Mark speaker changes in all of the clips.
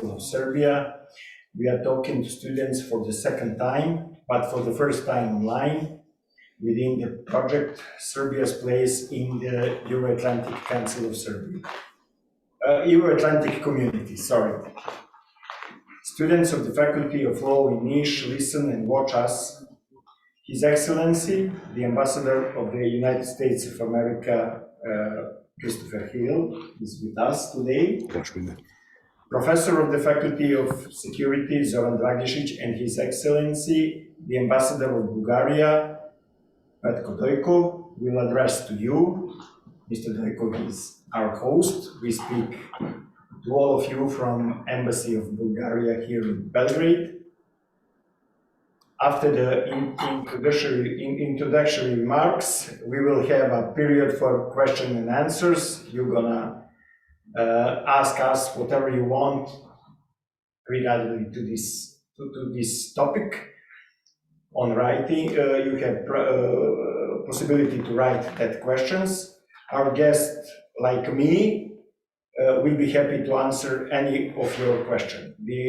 Speaker 1: of Serbia. We are talking to students for the second time, but for the first time online, within the project Serbia's place in the Euro-Atlantic Council of Serbia. Euro-Atlantic Community, sorry. Students of the Faculty of Law in Niš listen and watch us. His Excellency, the Ambassador of the United States of America, Kristofer Hil, is with us today. Professor of the Faculty of Security, Zoran Dragišić, and His Excellency, the Ambassador of Bulgaria, Petko Dojkov, will address to you. Mr. Dojkov is our host. We speak to all of you from Embassy of Bulgaria here in Belgrade. After the introductory remarks, we will have a period for question and answers. You're gonna ask us whatever you want regarding to this topic. On writing, you have possibility to write that questions. Our guest, like me, will be happy to answer any of your questions. The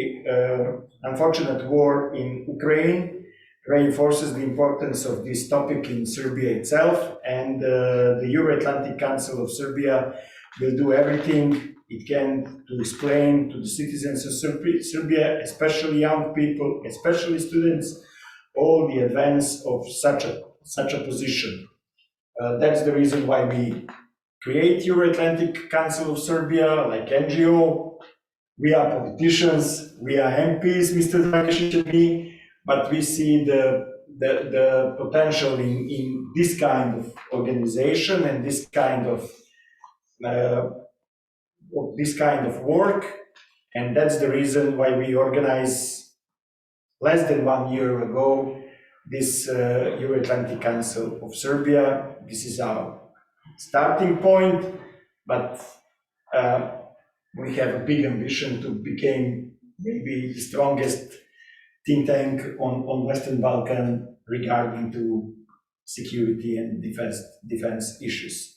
Speaker 1: unfortunate war in Ukraine reinforces the importance of this topic in Serbia itself, and the Euro-Atlantic Council of Serbia will do everything it can to explain to the citizens of Serbia, especially young people, especially students, all the advance of such a position. That's the reason why we create Euro-Atlantic Council of Serbia, like NGO. We are politicians, we are MPs, Mr. Dragišić and me, but we see the potential in this kind of organization and this kind of work, and that's the reason why we organize less than 1 year ago this Euro-Atlantic Council of Serbia. This is our starting point, but we have a big ambition to become maybe the strongest think tank on Western Balkan regarding to security and defense issues.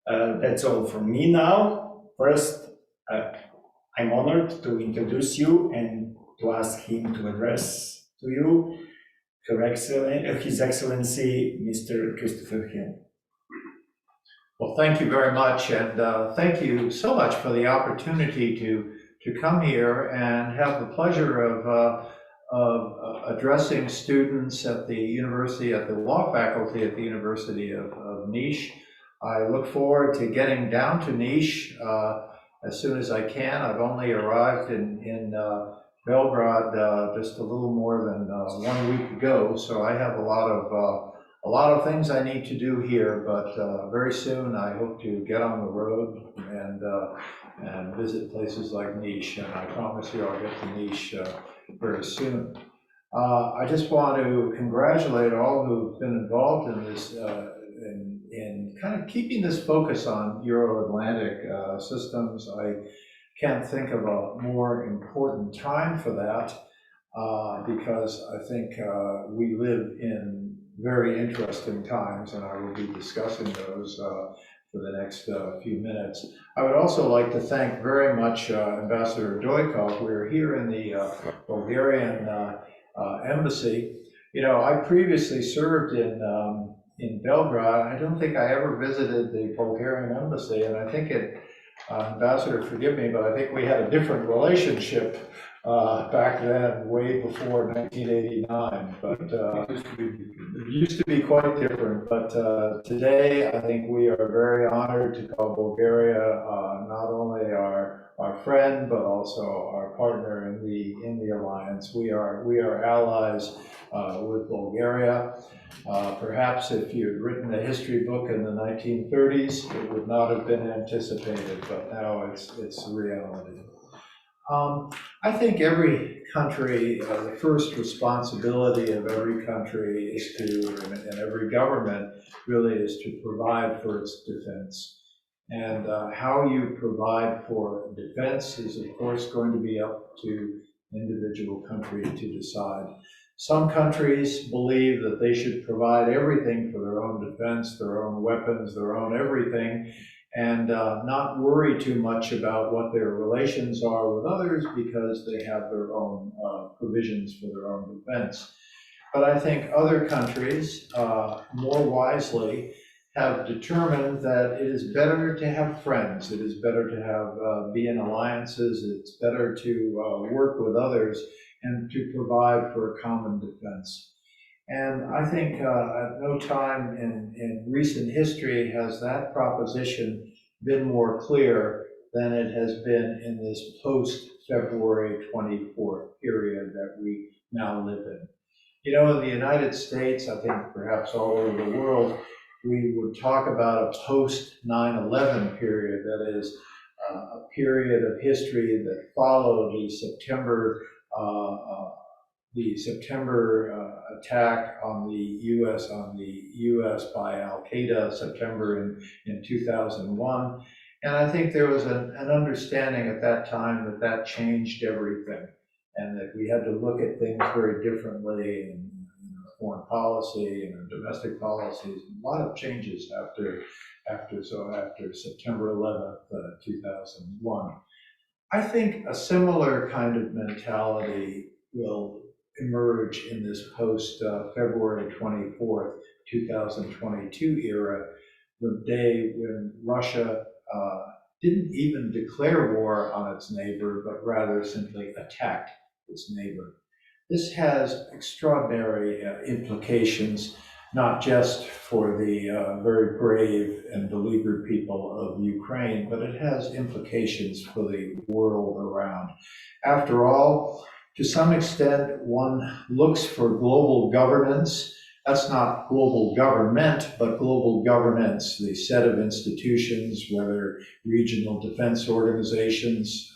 Speaker 1: That's all from me now. First, I'm honored to introduce you and to ask him to address to you His Excellency, Mr. Kristofer Hil.
Speaker 2: Well, thank you very much, and thank you so much for the opportunity to come here and have the pleasure of addressing students at the university, at the law faculty at the University of Niš. I look forward to getting down to Niš as soon as I can. I've only arrived in Belgrade just a little more than 1 week ago, so I have a lot of things I need to do here, but very soon I hope to get on the road and visit places like Niš, and I promise you I'll get to Niš very soon. I just want to congratulate all who've been involved in this, in kind of keeping this focus on Euro-Atlantic systems. I can't think of a more important time for that because I think we live in very interesting times, and I will be discussing those for the next few minutes. I would also like to thank very much Ambassador Dojkov. We're here in the Bulgarian embassy. You know, I previously served in Belgrade. I don't think I ever visited the Bulgarian embassy, and I think Ambassador, forgive me, but I think we had a different relationship back then, way before 1989, but it used to be quite different. But today, I think we are very honored to call Bulgaria not only our friend, but also our partner in the alliance. We are allies with Bulgaria. Perhaps if you had written a history book in the 1930s, it would not have been anticipated, but now it's reality. I think every country, the first responsibility of every country is and every government really is to provide for its defense. And how you provide for defense is, of course, going to be up to individual country to decide. Some countries believe that they should provide everything for their own defense, their own weapons, their own everything, and not worry too much about what their relations are with others because they have their own provisions for their own defense. But I think other countries, more wisely, have determined that it is better to have friends, it is better to have be in alliances, it's better to work with others and to provide for a common defense. And I think at no time in recent history has that proposition been more clear than it has been in this post-February 24th period that we now live in. You know, in the United States, I think perhaps all over the world, we would talk about a post-9/11 period, that is a period of history that followed the September attack on the U.S. by Al-Qaeda, September in 2001. And I think there was an understanding at that time that that changed everything, and that we had to look at things very differently in foreign policy and domestic policies. A lot of changes after September 11th, 2001. I think a similar kind of mentality will emerge in this post-February 24th, 2022 era, the day when Russia didn't even declare war on its neighbor, but rather simply attacked its neighbor. This has extraordinary implications, not just for the very brave and beleaguered people of Ukraine, but it has implications for the world around. After all, to some extent, one looks for global governance. That's not global government, but global governance, the set of institutions, whether regional defense organizations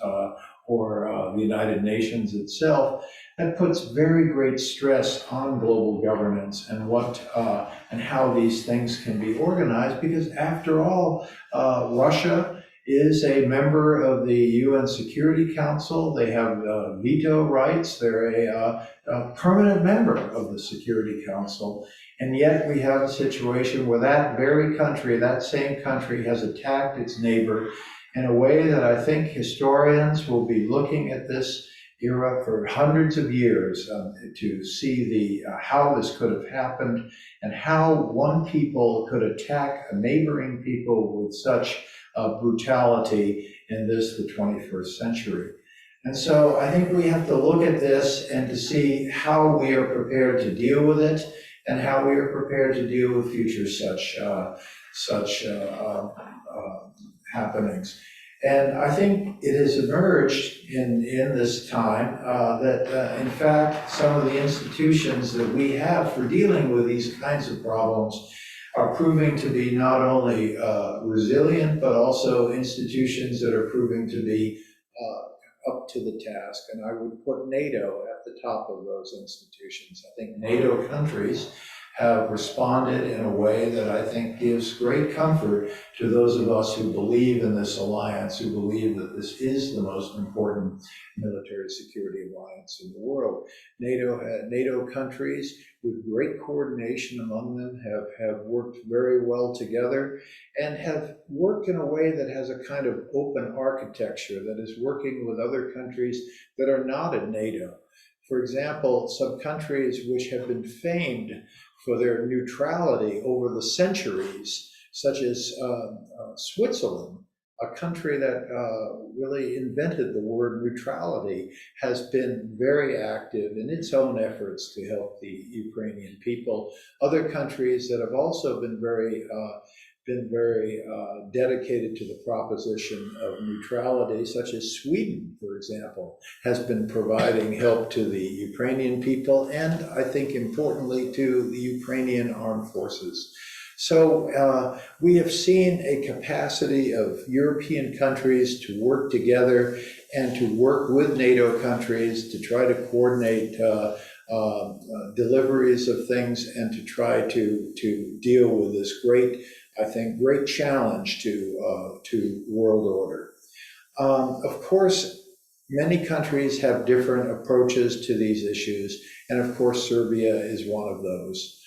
Speaker 2: or the United Nations itself, that puts very great stress on global governance and and how these things can be organized, because after all, Russia is a member of the UN Security Council. They have veto rights. They're a permanent member of the Security Council. And yet we have a situation where that very country, that same country, has attacked its neighbor in a way that I think historians will be looking at this era for hundreds of years to see how this could have happened and how one people could attack a neighboring people with such brutality in the 21st century. And so I think we have to look at this and to see how we are prepared to deal with it and how we are prepared to deal with future such happenings. And I think it has emerged in this time that in fact some of the institutions that we have for dealing with these kinds of problems are proving to be not only resilient, but also institutions that are proving to be up to the task. And I would put NATO at the top of those institutions. I think NATO countries have responded in a way that I think gives great comfort to those of us who believe in this alliance, who believe that this is the most important military security alliance in the world. NATO countries, with great coordination among them, have worked very well together and have worked in a way that has a kind of open architecture that is working with other countries that are not in NATO. For example, some countries which have been famed for their neutrality over the centuries, such as Switzerland, a country that really invented the word neutrality, has been very active in its own efforts to help the Ukrainian people. Other countries that have also been very dedicated to the proposition of neutrality, such as Sweden, for example, has been providing help to the Ukrainian people and, I think importantly, to the Ukrainian armed forces. So we have seen a capacity of European countries to work together and to work with NATO countries to try to coordinate deliveries of things and to try to deal with this great challenge to world order. Of course, many countries have different approaches to these issues, and of course, Serbia is one of those.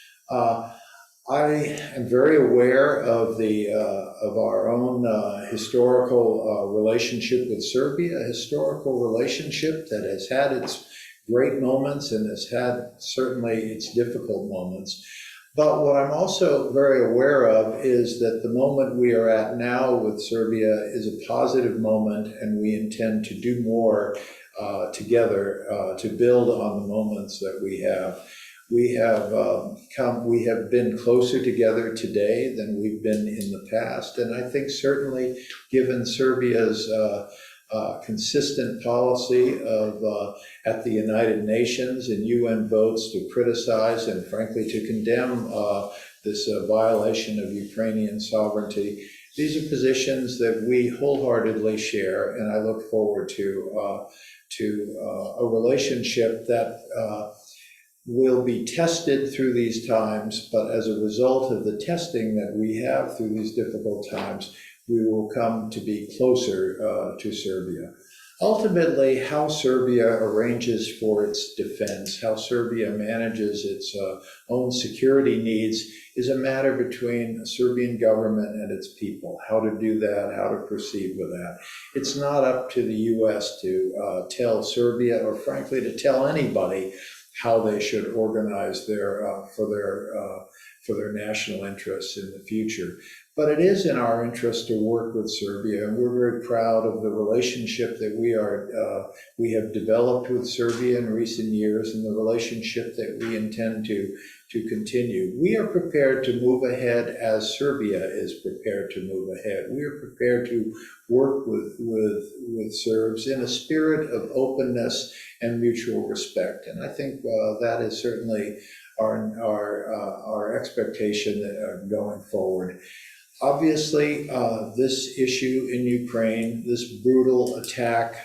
Speaker 2: I am very aware of of our own historical relationship with Serbia, a historical relationship that has had its great moments and has had certainly its difficult moments. But what I'm also very aware of is that the moment we are at now with Serbia is a positive moment, and we intend to do more together to build on the moments that we have. We have been closer together today than we've been in the past. And I think certainly given Serbia's consistent policy of at the United Nations and UN votes to criticize and frankly to condemn this violation of Ukrainian sovereignty, these are positions that we wholeheartedly share, and I look forward to a relationship that will be tested through these times, but as a result of the testing that we have through these difficult times, we will come to be closer to Serbia. Ultimately, how Serbia arranges for its defense, how Serbia manages its own security needs is a matter between the Serbian government and its people. How to do that, how to proceed with that. It's not up to the US to tell Serbia, or frankly to tell anybody, how they should organize for their national interests in the future. But it is in our interest to work with Serbia, and we're very proud of the relationship that we have developed with Serbia in recent years, and the relationship that we intend to continue. We are prepared to move ahead as Serbia is prepared to move ahead. We are prepared to work with Serbs in a spirit of openness and mutual respect. And I think that is certainly our expectation going forward. Obviously, this issue in Ukraine, this brutal attack,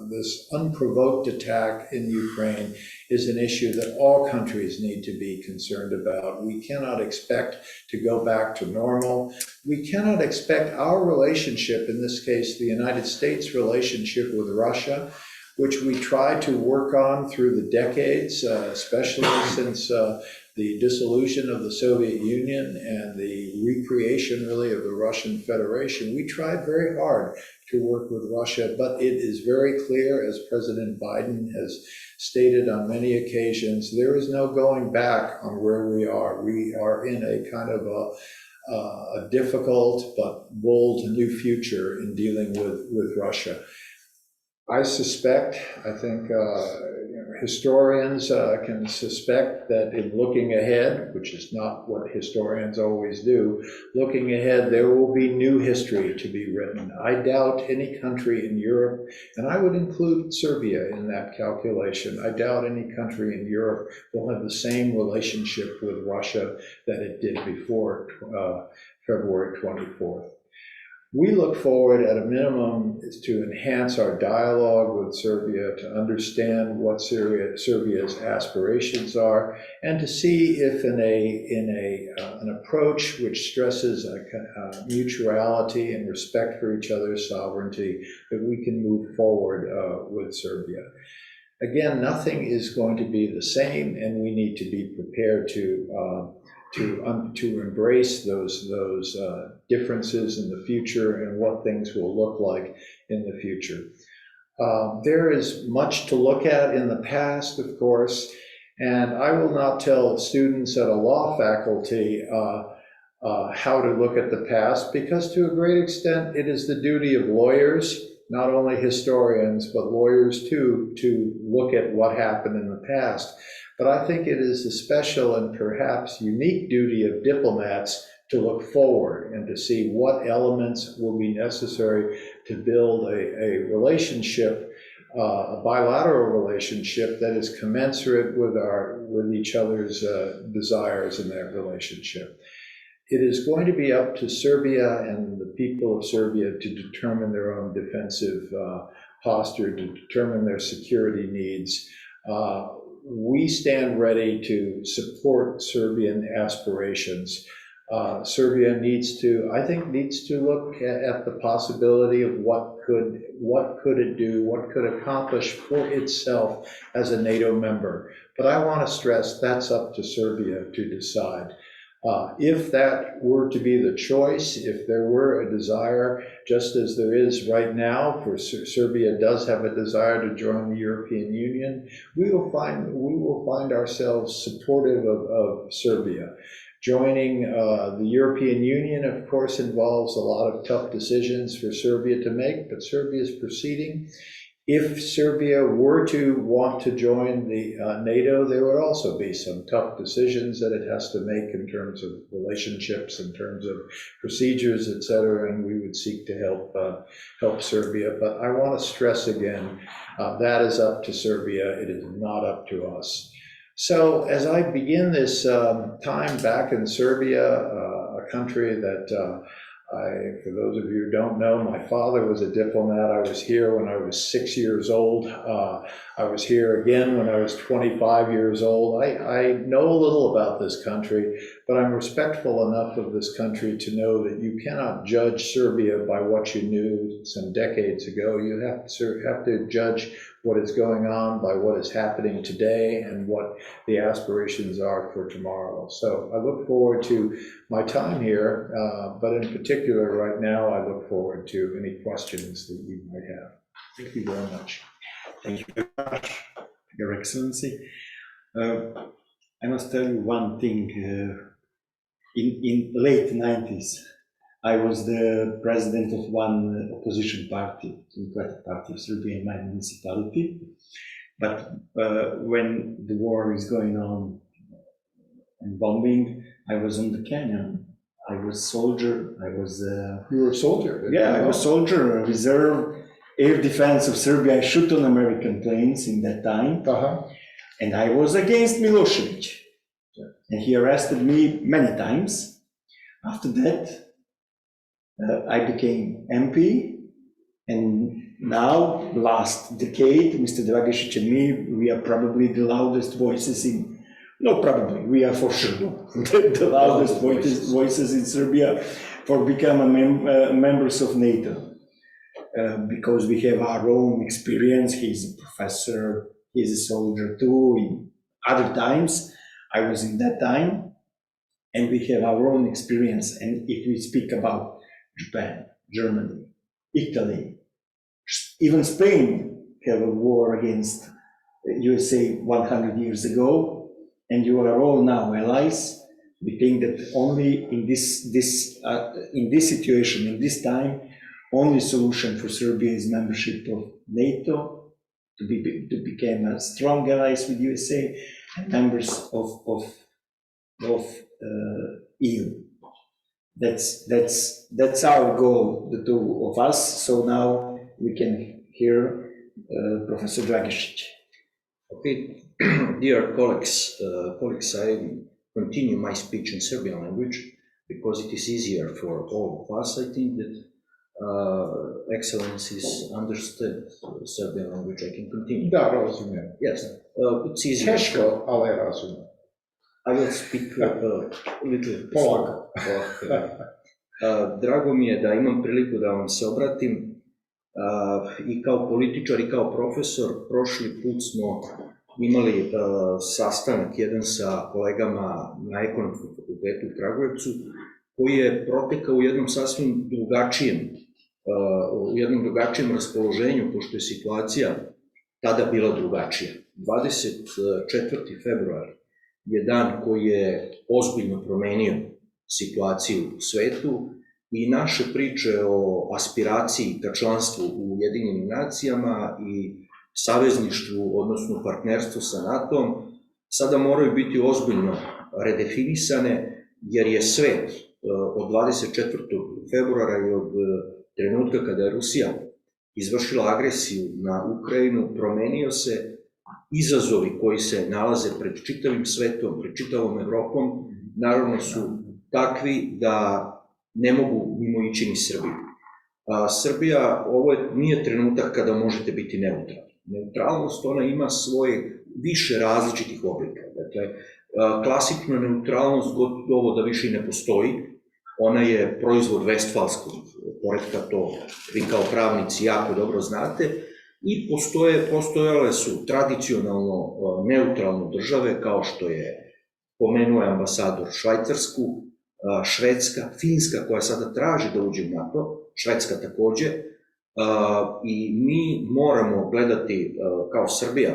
Speaker 2: this unprovoked attack in Ukraine is an issue that all countries need to be concerned about. We cannot expect to go back to normal. We cannot expect our relationship, in this case, the United States relationship with Russia, which we tried to work on through the decades, especially since the dissolution of the Soviet Union and the recreation, really, of the Russian Federation. We tried very hard to work with Russia, but it is very clear, as President Biden has stated on many occasions, there is no going back on where we are. We are in a kind of a difficult but bold new future in dealing with Russia. I think historians can suspect that in looking ahead, which is not what historians always do, looking ahead, there will be new history to be written. I doubt any country in Europe, and I would include Serbia in that calculation, I doubt any country in Europe will have the same relationship with Russia that it did before February 24th. We look forward at a minimum to enhance our dialogue with Serbia, to understand what Serbia's aspirations are, and to see if an approach which stresses mutuality and respect for each other's sovereignty, that we can move forward with Serbia. Again, nothing is going to be the same, and we need to be prepared to embrace those differences in the future and what things will look like in the future. There is much to look at in the past, of course, and I will not tell students at a law faculty how to look at the past, because to a great extent it is the duty of lawyers, not only historians, but lawyers too, to look at what happened in the past. But I think it is the special and perhaps unique duty of diplomats to look forward and to see what elements will be necessary to build a relationship, a bilateral relationship that is commensurate with each other's desires in that relationship. It is going to be up to Serbia and the people of Serbia to determine their own defensive posture, to determine their security needs. We stand ready to support Serbian aspirations. Serbia needs to look at the possibility of what could it do, what could accomplish for itself as a NATO member. But I want to stress that's up to Serbia to decide. If that were to be the choice, if there were a desire, just as there is right now, for Serbia does have a desire to join the European Union, we will find ourselves supportive of Serbia. Joining the European Union, of course, involves a lot of tough decisions for Serbia to make, but Serbia is proceeding. If Serbia were to want to join the NATO, there would also be some tough decisions that it has to make in terms of relationships, in terms of procedures, etc., and we would seek to help Serbia. But I want to stress again, that is up to Serbia. It is not up to us. So as I begin this time back in Serbia, a country that for those of you who don't know, my father was a diplomat. I was here when I was 6 years old. I was here again when I was 25 years old. I know a little about this country, but I'm respectful enough of this country to know that you cannot judge Serbia by what you knew some decades ago. You have to judge what is going on by what is happening today and what the aspirations are for tomorrow. So I look forward to my time here, but in particular right now, I look forward to any questions that you might have. Thank you very much.
Speaker 1: Thank you very much, Your Excellency. I must tell you one thing. In late 90s, I was the president of one opposition party, Democratic Party of Serbia, in my municipality. But when the war is going on and bombing, I was on the canyon. I was soldier.
Speaker 2: You were a soldier?
Speaker 1: Yeah, I was soldier, reserve, air defense of Serbia. I shoot on American planes in that time. And I was against Milosevic.
Speaker 2: Yeah.
Speaker 1: And he arrested me many times. After that, I became MP, and now, last decade, Mr. Dragišić and me, we are probably the loudest voices we are for sure the loudest voices in Serbia for becoming members of NATO. Because we have our own experience. He's a professor, he's a soldier too. In other times, I was in that time, and we have our own experience. And if we speak about Japan, Germany, Italy, even Spain have a war against USA 100 years ago, and you are all now allies. We think that only in this situation, in this time, only solution for Serbia is membership of NATO, to become a strong allies with USA, and members of EU. That's our goal, the two of us. So now we can hear Professor Dragišić.
Speaker 3: Okay, dear colleagues, I continue my speech in Serbian language because it is easier for all of us. I think that excellencies understand Serbian language. I can continue.
Speaker 2: Da, razumijem.
Speaker 3: Yes, it's easier.
Speaker 2: Teško, ali razumijem.
Speaker 3: I will speak a little
Speaker 2: Polako.
Speaker 3: Drago mi je da imam priliku da vam se obratim i kao političar i kao profesor. Prošli put smo imali sastanak jedan sa kolegama na Ekonomskom fakultetu u Kragujevcu, koji je protekao u jednom sasvim drugačijem raspoloženju, pošto je situacija tada bila drugačija. 24. februar je dan koji je ozbiljno promenio situaciju u svetu i naše priče o aspiraciji ka članstvu u Ujedinjenim nacijama i savezništvu, odnosno partnerstvu sa NATO-om, sada moraju biti ozbiljno redefinisane, jer je svet od 24. februara i od trenutka kada je Rusija izvršila agresiju na Ukrajinu promenio se. Izazovi koji se nalaze pred čitavim svetom, pred čitavom Evropom, naravno su takvi da ne mogu mimo ići ni Srbiju. Srbija, ovo nije trenutak kada možete biti neutralni. Neutralnost, ona ima svoje više različitih oblika. Dakle, klasična neutralnost gotovo da više i ne postoji. Ona je proizvod vestfalskog poretka, to vi kao pravnici jako dobro znate. I postojale su tradicionalno neutralne države kao što je pomenuo je ambasador Švajcarsku, Švedska, Finska koja sada traži da uđe u NATO, Švedska takođe, i mi moramo gledati kao Srbija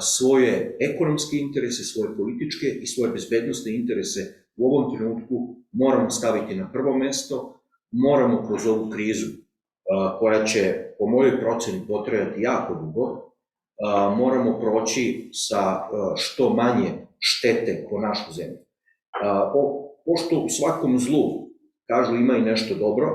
Speaker 3: svoje ekonomske interese, svoje političke i svoje bezbednostne interese u ovom trenutku moramo staviti na prvo mesto, moramo kroz ovu krizu koja će po mojoj proceni potrajati jako dugo, moramo proći sa što manje štete po našu zemlju. Pošto u svakom zlu, kažu, ima i nešto dobro,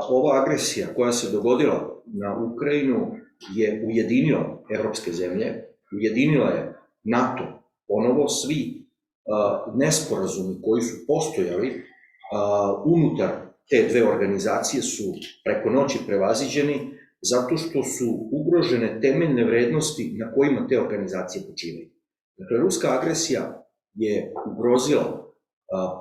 Speaker 3: ova agresija koja se dogodila na Ukrajinu je ujedinila evropske zemlje, ujedinila je NATO, ponovo svi nesporazumi koji su postojali unutar te dve organizacije su preko noći prevaziđeni zato što su ugrožene temeljne vrednosti na kojima te organizacije počivaju. Dakle, ruska agresija je ugrozila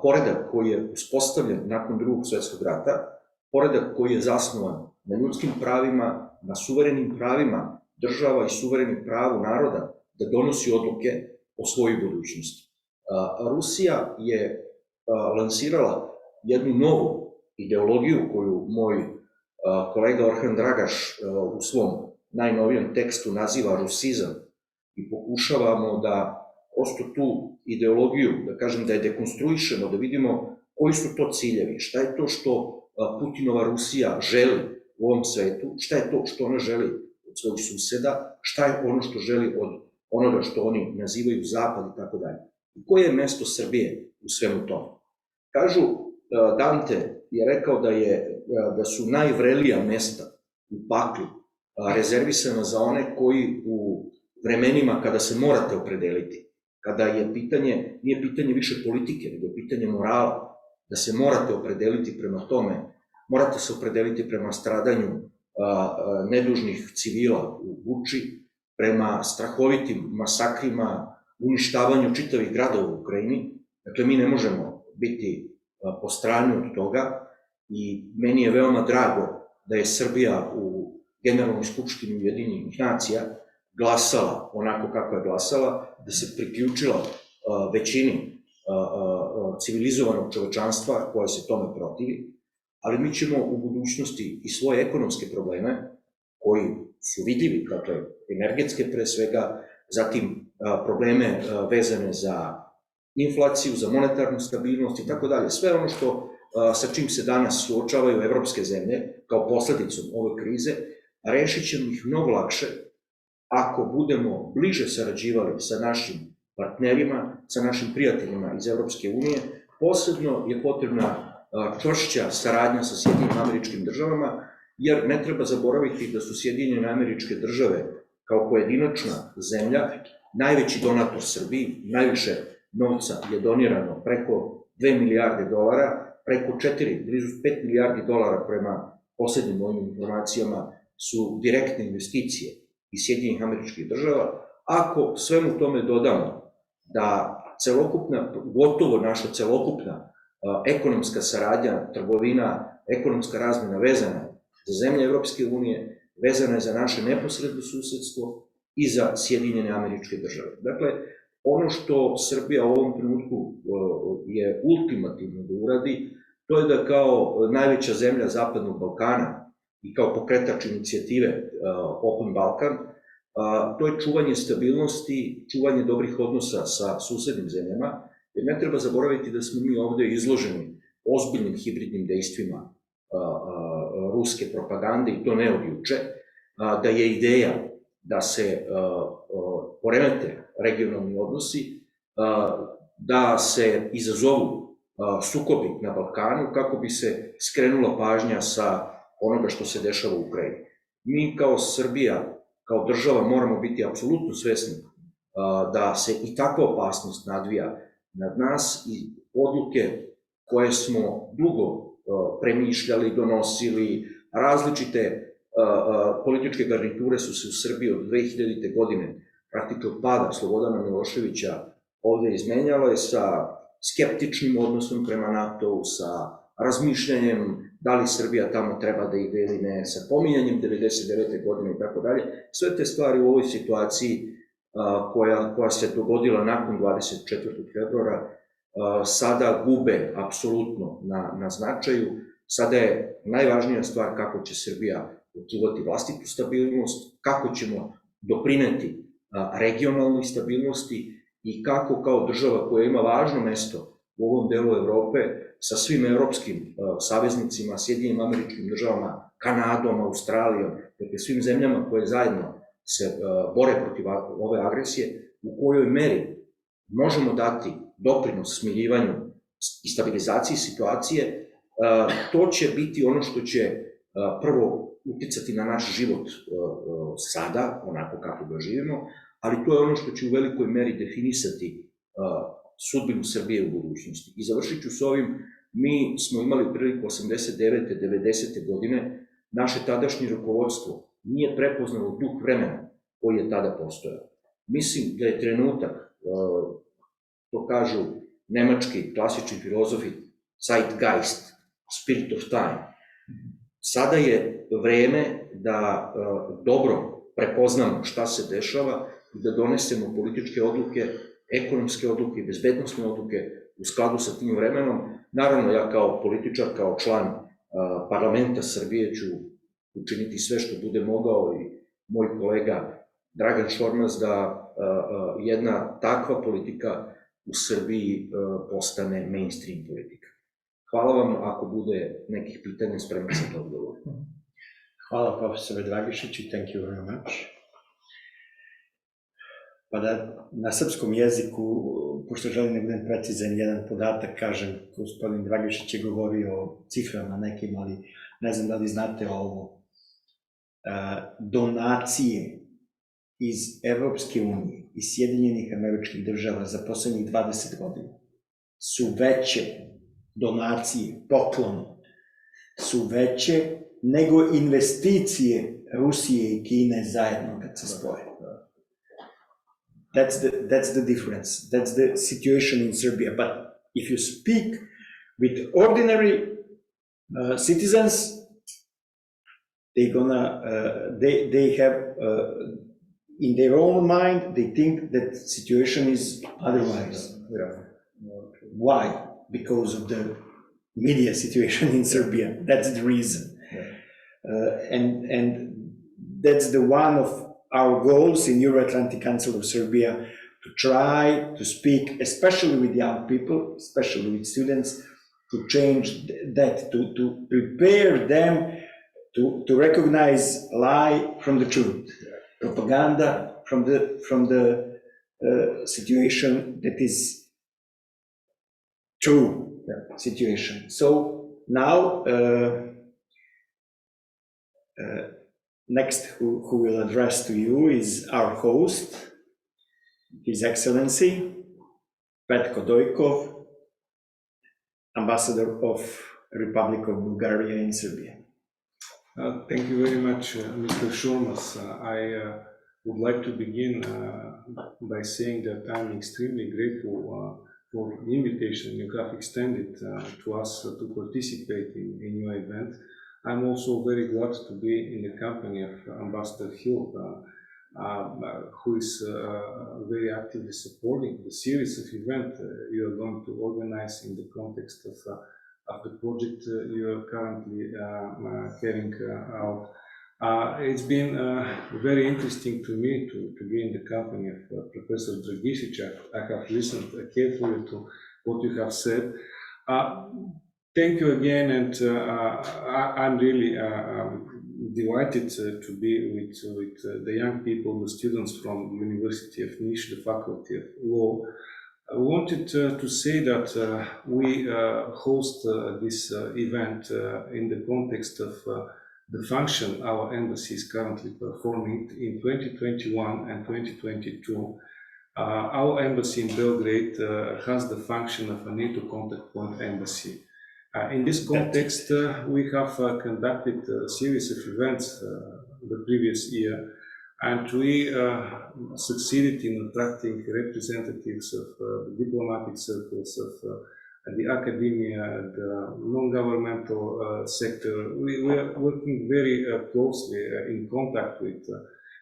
Speaker 3: poredak koji je uspostavljen nakon Drugog svjetskog rata, poredak koji je zasnovan na ljudskim pravima, na suverenim pravima država i suverenim pravu naroda da donosi odluke o svojoj budućnosti. Rusija je lansirala jednu novu ideologiju koju moj kolega Zoran Dragišić u svom najnovijem tekstu naziva rusizam i pokušavamo da prosto tu ideologiju, da kažem da je dekonstruišemo, da vidimo koji su to ciljevi, šta je to što Putinova Rusija želi u ovom svetu, šta je to što ona želi od svojih suseda, šta je ono što želi od onoga što oni nazivaju Zapad i tako dalje. I koje je mesto Srbije u svemu tome? Kažu, Dante je rekao da su najvrelija mesta u paklu rezervisana za one koji u vremenima kada se morate opredeliti, kada je pitanje, nije pitanje više politike, nego je pitanje morala, da se morate opredeliti prema tome, morate se opredeliti prema stradanju nedužnih civila u Buči, prema strahovitim masakrima, uništavanju čitavih gradova u Ukrajini. Dakle, mi ne možemo biti po strani od toga i meni je veoma drago da je Srbija u Generalnoj skupštini Ujedinjenih nacija glasala onako kako je glasala, da se priključila većini civilizovanog čovečanstva koja se tome protivi, ali mi ćemo u budućnosti i svoje ekonomske probleme, koji su vidljivi, dakle energetske pre svega, zatim probleme vezane za inflaciju, za monetarnu stabilnost i tako dalje, sve ono što sa čim se danas suočavaju evropske zemlje kao posledicom ove krize, rešit ćemo ih mnogo lakše ako budemo bliže sarađivali sa našim partnerima, sa našim prijateljima iz Evropske unije. Posebno je potrebna čvršća saradnja sa Sjedinjenim Američkim Državama, jer ne treba zaboraviti da su Sjedinjene Američke Države kao pojedinačna zemlja najveći donator Srbiji, najviše novca je donirano, preko 2 milijarde dolara, preko 4, blizu 5 milijardi dolara prema poslednjim mojim informacijama su direktne investicije iz Sjedinjenih Američkih Država. Ako svemu tome dodamo da gotovo naša celokupna ekonomska saradnja, trgovina, ekonomska razmena vezana za zemlje Evropske unije, vezana je za naše neposredno susedstvo i za Sjedinjene Američke Države. Dakle, ono što Srbija u ovom trenutku je ultimativno da uradi, to je da kao najveća zemlja Zapadnog Balkana i kao pokretač inicijative Open Balkan, to je čuvanje stabilnosti, čuvanje dobrih odnosa sa susednim zemljama, jer ne treba zaboraviti da smo mi ovde izloženi ozbiljnim hibridnim dejstvima ruske propagande i to ne od juče, da je ideja da se poremete regionalni odnosi, da se izazovu sukobi na Balkanu kako bi se skrenula pažnja sa onoga što se dešava u Ukrajini. Mi kao Srbija, kao država moramo biti apsolutno svesni da se i takva opasnost nadvija nad nas i odluke koje smo dugo premišljali, donosili, različite političke garniture su se u Srbiji od 2000. godine, praktično od pada Slobodana Miloševića, ovde izmenjale sa skeptičnim odnosom prema NATO-u, sa razmišljanjem da li Srbija tamo treba da ide ili ne, sa pominjanjem 99. godine i tako dalje. Sve te stvari u ovoj situaciji koja se dogodila nakon 24. februara, sada gube apsolutno na značaju. Sada je najvažnija stvar kako će Srbija očuvati vlastitu stabilnost, kako ćemo doprineti regionalnoj stabilnosti i kako kao država koja ima važno mesto u ovom delu Evrope sa svim evropskim saveznicima, Sjedinjenim Američkim Državama, Kanadom, Australijom, dakle svim zemljama koje zajedno se bore protiv ove agresije, u kojoj meri možemo dati doprinos smirivanju i stabilizaciji situacije. To će biti ono što će prvo uticati na naš život sada, onako kako ga živimo, ali to je ono što će u velikoj meri definisati sudbinu Srbije u budućnosti. I završit ću s ovim, mi smo imali priliku 89. 90. godine, naše tadašnje rukovodstvo nije prepoznalo duh vremena koji je tada postojao. Mislim da je trenutak, to kažu nemački klasični filozofi, Zeitgeist, spirit of time. Sada je vreme da dobro prepoznamo šta se dešava i da donesemo političke odluke, ekonomske odluke i bezbednosne odluke u skladu sa tim vremenom. Naravno, ja kao političar, kao član parlamenta Srbije ću učiniti sve što bude mogao i moj kolega Dragan Šormaz da jedna takva politika u Srbiji postane mainstream politika. Hvala vam, ako bude nekih pitanja, spreman sam da odgovorim.
Speaker 1: Hvala profesore Dragišiću, thank you very much. Pa da na srpskom jeziku, pošto želim da budem precizan, jedan podatak kažem, gospodin Dragišić je govorio o ciframa nekim, ali ne znam da li znate ovo. Donacije iz Evropske unije i Sjedinjenih Američkih Država za poslednjih 20 godina su veće, donacije, pokloni, su veće nego investicije Rusije i Kine zajedno kad se spoje. That's the difference. That's the situation in Serbia. But if you speak with ordinary citizens, they have in their own mind, they think that situation is otherwise. Why? Because of the media situation in Serbia. That's the reason. And that's the one of our goals in Evroatlantic Council of Serbia, to try to speak, especially with young people, especially with students, to change that, to prepare them to recognize lie from the truth, propaganda from the situation that is true situation. So now, next who will address to you is our host, His Excellency Petko Dojkov, Ambassador of Republic of Bulgaria in Serbia.
Speaker 4: Thank you very much, Mr. Šormaz. I would like to begin by saying that I'm extremely grateful for the invitation you have extended to us to participate in your event. I'm also very glad to be in the company of Ambassador Hil, who is very actively supporting the series of events you are going to organize in the context of the project you are currently carrying out. It's been very interesting to me to be in the company of Professor Dragišić. I have listened carefully to what you have said. Thank you again, and I'm really delighted to be with the young people, the students from the University of Niš, the Faculty of Law. I wanted to say that we host this event in the context of the function our embassy is currently performing in 2021 and 2022. Our embassy in Belgrade has the function of a NATO contact point embassy. In this context, we have conducted a series of events the previous year, and we succeeded in attracting representatives of the diplomatic circles, of the academia, the non-governmental sector. We are working very closely in contact with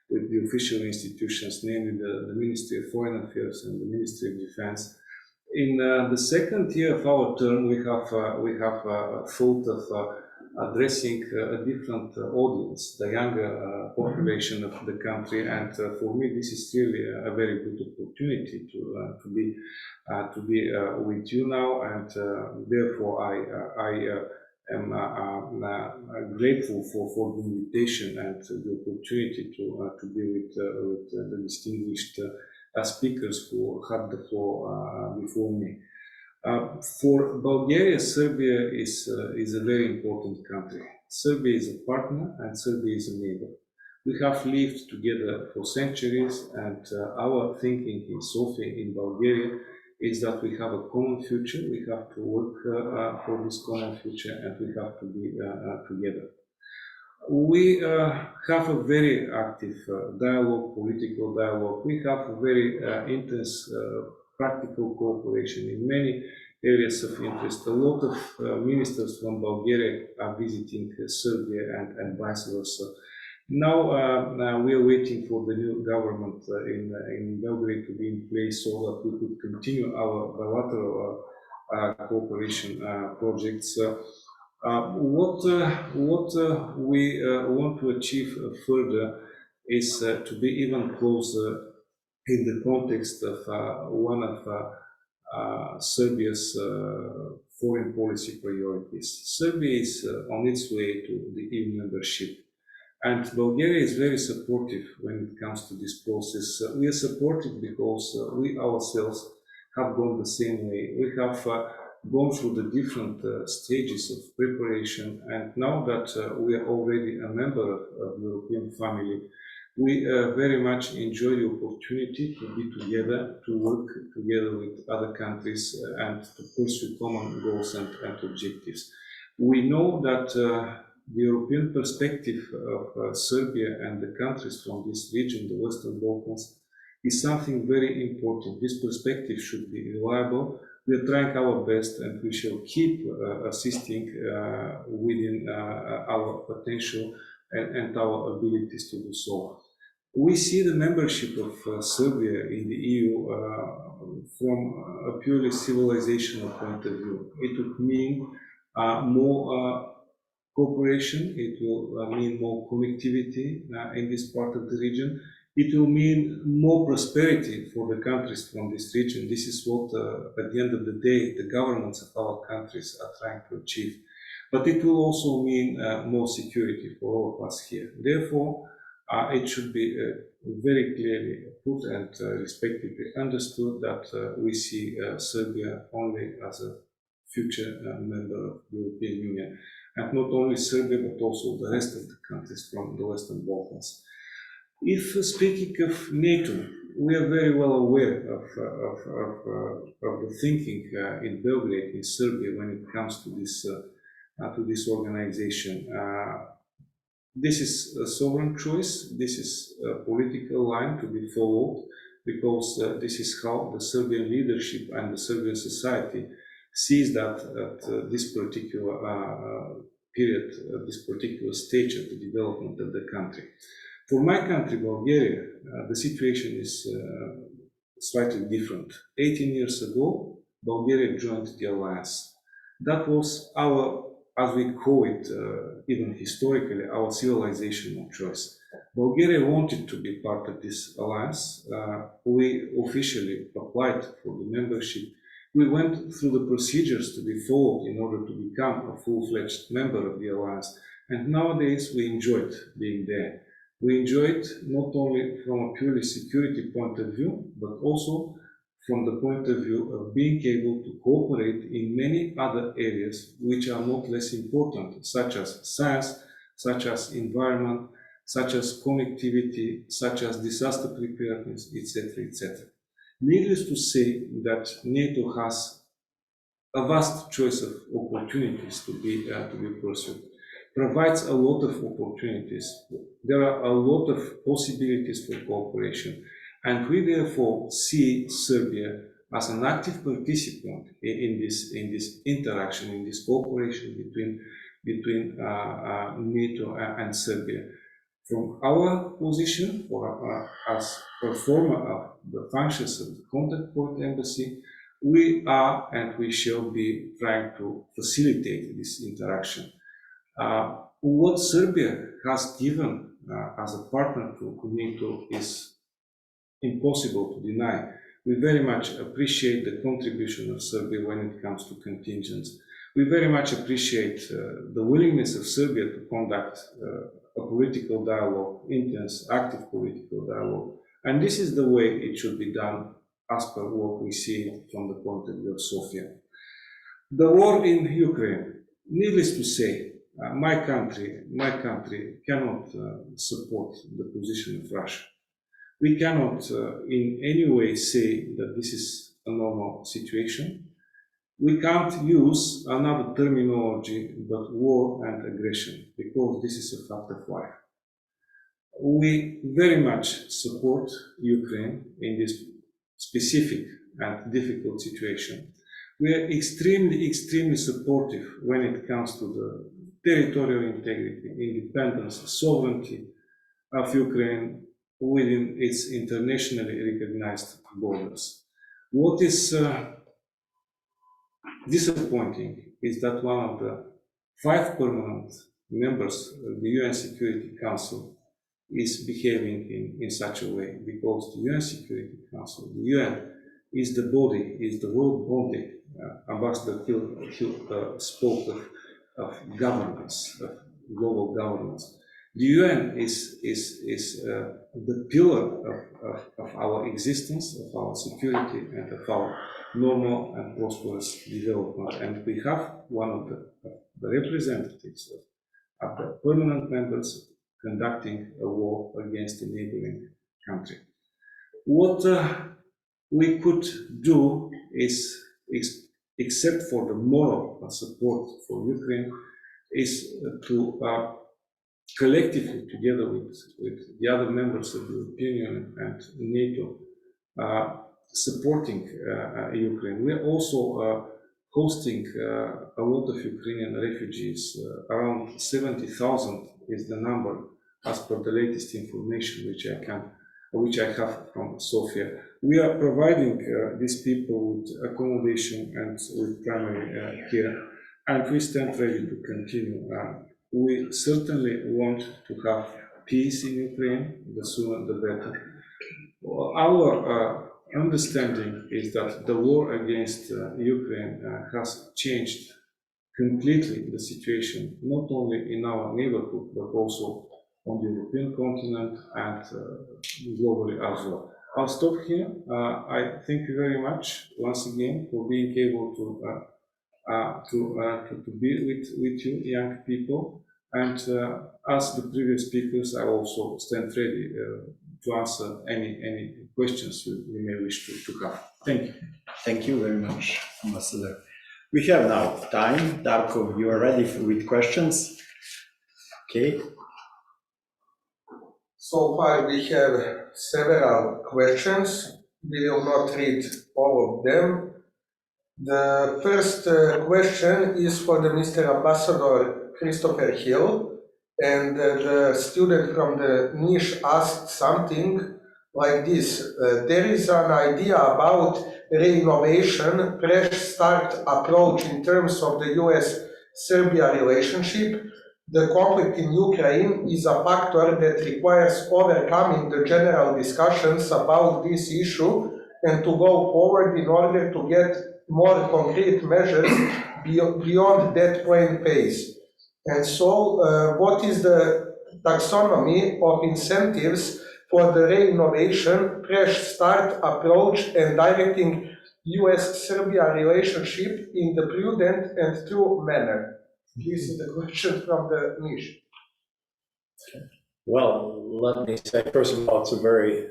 Speaker 4: with the official institutions, namely the Ministry of Foreign Affairs and the Ministry of Defense. In the second year of our term, we have thought of addressing a different audience, the younger population of the country, and for me this is really a very good opportunity to be with you now, and therefore I am grateful for the invitation and the opportunity to be with the distinguished speakers who had the floor before me. For Bulgaria, Serbia is a very important country. Serbia is a partner and Serbia is a neighbor. We have lived together for centuries, and our thinking in Sofia, in Bulgaria, is that we have a common future. We have to work for this common future, and we have to be together. We have a very active dialogue, political dialogue. We have a very intense practical cooperation in many areas of interest. A lot of ministers from Bulgaria are visiting Serbia and vice versa. Now we are waiting for the new government in Belgrade to be in place so that we could continue our bilateral cooperation projects. What we want to achieve further is to be even closer in the context of one of Serbia's foreign policy priorities. Serbia is on its way to the EU membership, and Bulgaria is very supportive when it comes to this process. We are supportive because we ourselves have gone the same way. We have gone through the different stages of preparation, and now that we are already a member of the European family, we very much enjoy the opportunity to be together, to work together with other countries and to pursue common goals and objectives. We know that the European perspective of Serbia and the countries from this region, the Western Balkans, is something very important. This perspective should be reliable. We are trying our best, and we shall keep assisting within our potential and our abilities to do so. We see the membership of Serbia in the EU from a purely civilizational point of view. It would mean more cooperation, it will mean more connectivity in this part of the region. It will mean more prosperity for the countries from this region. This is what, at the end of the day, the governments of our countries are trying to achieve. But it will also mean more security for all of us here. Therefore, it should be very clearly put and respectively understood that we see Serbia only as a future member of the European Union. And not only Serbia, but also the rest of the countries from the Western Balkans. If speaking of NATO, we are very well aware of the thinking in Belgrade, in Serbia, when it comes to this organization. This is a sovereign choice. This is a political line to be followed, because this is how the Serbian leadership and the Serbian society sees that at this particular period, this particular stage of the development of the country. For my country, Bulgaria, the situation is slightly different. 18 years ago, Bulgaria joined the alliance. That was our, as we call it, even historically, our civilizational choice. Bulgaria wanted to be part of this alliance. We officially applied for the membership. We went through the procedures to be followed in order to become a full-fledged member of the alliance. And nowadays, we enjoyed being there. We enjoy it not only from a purely security point of view, but also from the point of view of being able to cooperate in many other areas which are not less important, such as science, such as environment, such as connectivity, such as disaster preparedness, etc., etc. Needless to say that NATO has a vast choice of opportunities to be pursued. Provides a lot of opportunities. There are a lot of possibilities for cooperation, and we therefore see Serbia as an active participant in this interaction, in this cooperation between NATO and Serbia. From our position, or as performer of the functions of the contact point embassy, we are and we shall be trying to facilitate this interaction. What Serbia has given as a partner to NATO is impossible to deny. We very much appreciate the contribution of Serbia when it comes to contingents. We very much appreciate the willingness of Serbia to conduct a political dialogue, intense, active political dialogue. And this is the way it should be done as per what we see from the point of view of Sofia. The war in Ukraine, needless to say, my country cannot support the position of Russia. We cannot in any way say that this is a normal situation. We can't use another terminology but war and aggression, because this is a fact of life. We very much support Ukraine in this specific and difficult situation. We are extremely supportive when it comes to the territorial integrity, independence, sovereignty of Ukraine within its internationally recognized borders. What is disappointing is that one of the 5 permanent members of the UN Security Council is behaving in such a way, because the UN Security Council, the UN, is the body, is the world body. Ambassador Hil spoke of governance, of global governance. The UN is the pillar of our existence, of our security, and of our normal and prosperous development. And we have one of the representatives of the permanent members conducting a war against a neighboring country. What we could do is, except for the moral support for Ukraine, is to collectively, together with the other members of the European Union and NATO, supporting Ukraine. We are also hosting a lot of Ukrainian refugees. Around 70,000 is the number, as per the latest information which I have from Sofia. We are providing these people with accommodation and with primary care, and we stand ready to continue. We certainly want to have peace in Ukraine, the sooner the better. Our understanding is that the war against Ukraine has changed completely the situation, not only in our neighborhood, but also on the European continent and globally as well. I'll stop here. I thank you very much once again for being able to be with you, young people. And as the previous speakers, I also stand ready to answer any questions you may wish to have. Thank you.
Speaker 1: Thank you very much, Ambassador. We have now time. Darko, you are ready with questions? Okay.
Speaker 5: So far we have several questions. We will not read all of them. The first question is for the Mr. Ambassador Kristofer Hil, and the student from the NJ.E asked something like this. There is an idea about renovation, fresh start approach in terms of the US-Serbia relationship. The conflict in Ukraine is a factor that requires overcoming the general discussions about this issue and to go forward in order to get more concrete measures beyond that plain phase. And so, what is the taxonomy of incentives for the renovation, fresh start approach and directing US-Serbia relationship in the prudent and true manner? This is the question from the NJ.E.
Speaker 2: Well, let me say, first of all, it's a very